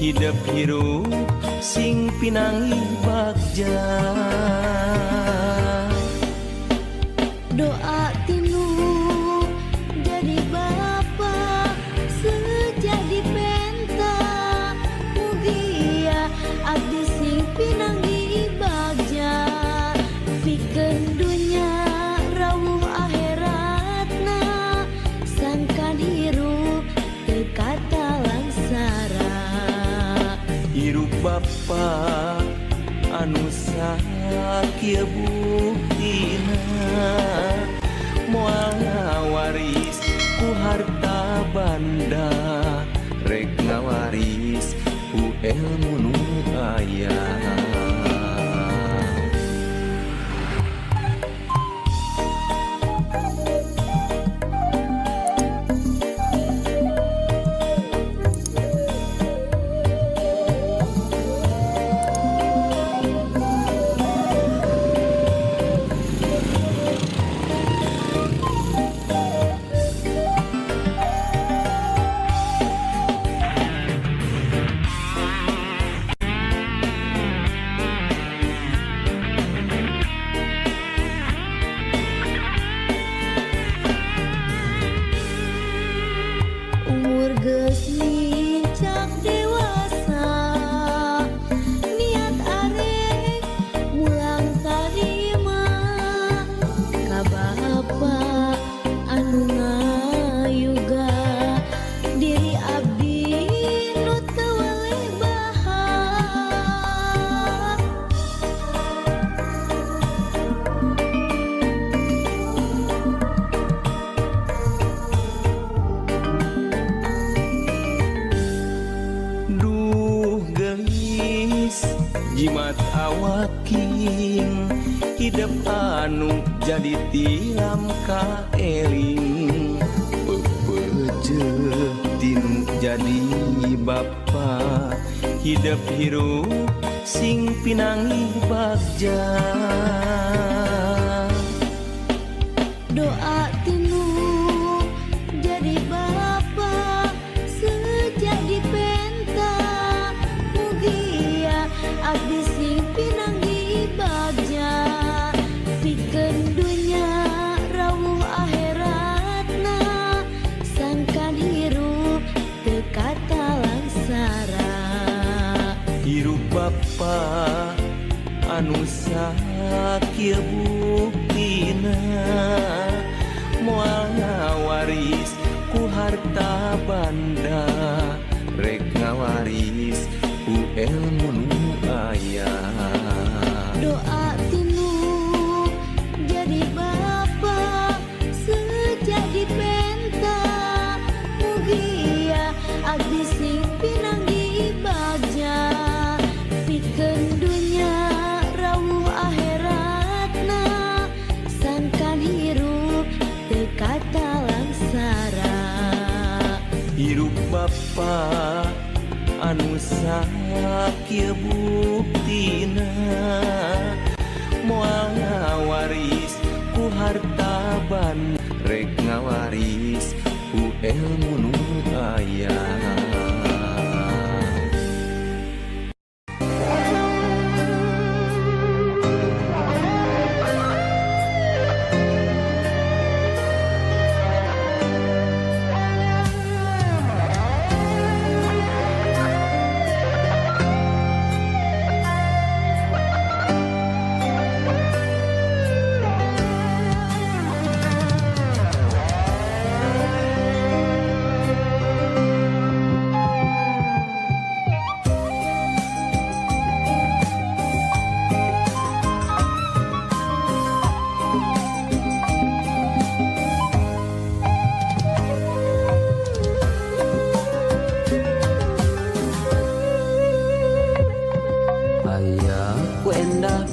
hidup hirup sing pinangi bagja. Doa tinu jadi bapa sejadi penta mugia abdi sing pinanggi bagja pikeun dunya rawuh akhiratna sangkan hirup teu kata langsara. Hirup bapa anu sakieu buktina moal ngawaris ku harta banda rek ngawaris ku ilmu nu aya. Umur geus mincak dewasa niat arek mulang tarima ka bapa anu ngayuga diri abdi nu teu waleh baha. Duh gelis jimat awaking hidup anu jadi tilam ka eling pepeje tinu jadi bapa hidup hirup sing pinangi bagja. Doa tinu jadi bapa sejadi penta mugia abdi sing pinanggi bagja pikeun dunya rawuh akhiratna sangkan hirup teu kata langsara. Hirup bapa anu sakieu buktina moal ngawaris ku harta banda rek ngawaris ku ilmu nu aya. Doa tinu jadi bapa sejadi penta mugia abdi sing pinanggi bagja pikeun dunya rawuh akhiratna sangkan hirup teu kata langsara. Hirup bapa anu sakieu buktina moal ngawaris ku harta banda rek ngawaris ku ilmu nu aya.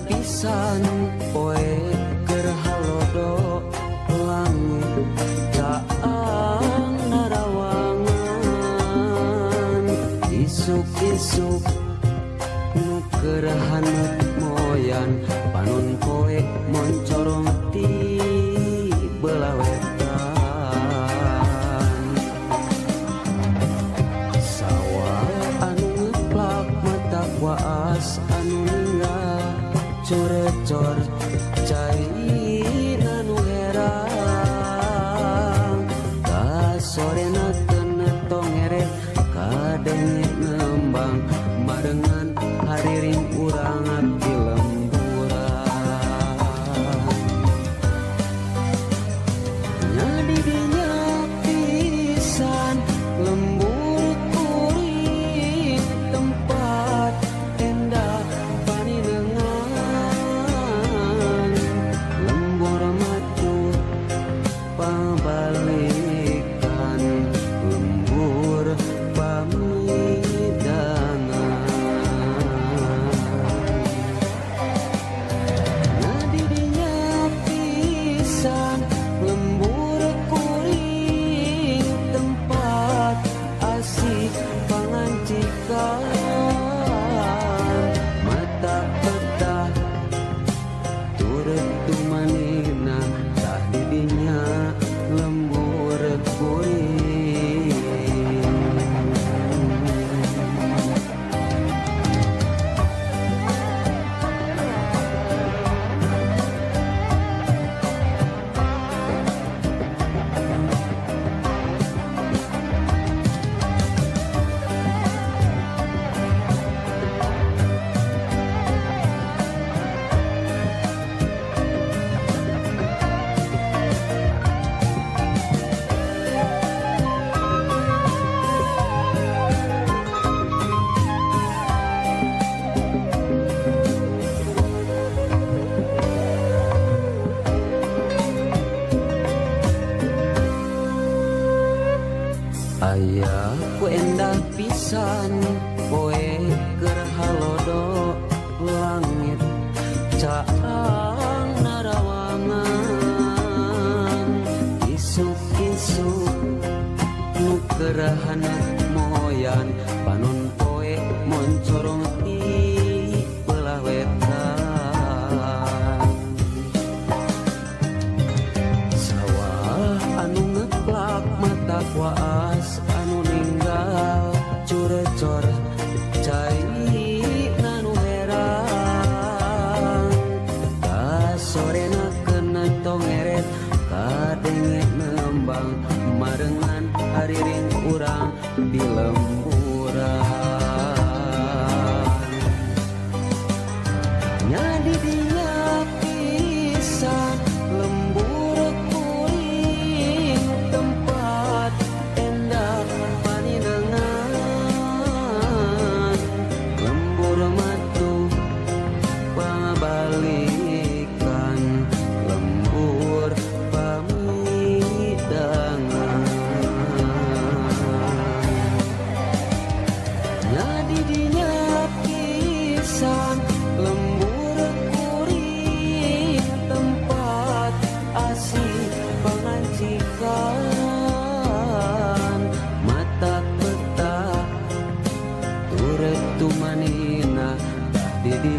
pisan poe keur halodo langit caang narawangan isuk-isuk nu keur haneut moyan panon poe moncorong ti belah wetan sawah anu curecor cairina nu herang kasorena tenetong eret kadenge nembang marengan hariring urang abdi lemburan nyadi dinya pisan lembur kuring tempat endah paninengan lembur maju pabalikan lembur pamidangan nadi dinya pisan lembur kuring tempat asik pangancikan mata petah turut tumanina tak didinya lembur kuring Aya ku endah pisan poe keur halodo langit caang narawangan isuk-isuk nu kerahan moyan panon poe moncorong ti belah wetan sawah anu ngeplak mata kuas anu ninggal curecor cairina nu herang kasorena kenetong eret kadenge nembang marengan hariring urang di lemburan nyadi dinya pisan lembur kuring tempat endah paninengan lembur matu pabalikan lembur pamidangan nyadi dinya pisan lembur kuring tempat asik pangancikan mata petah turut tumanina didinya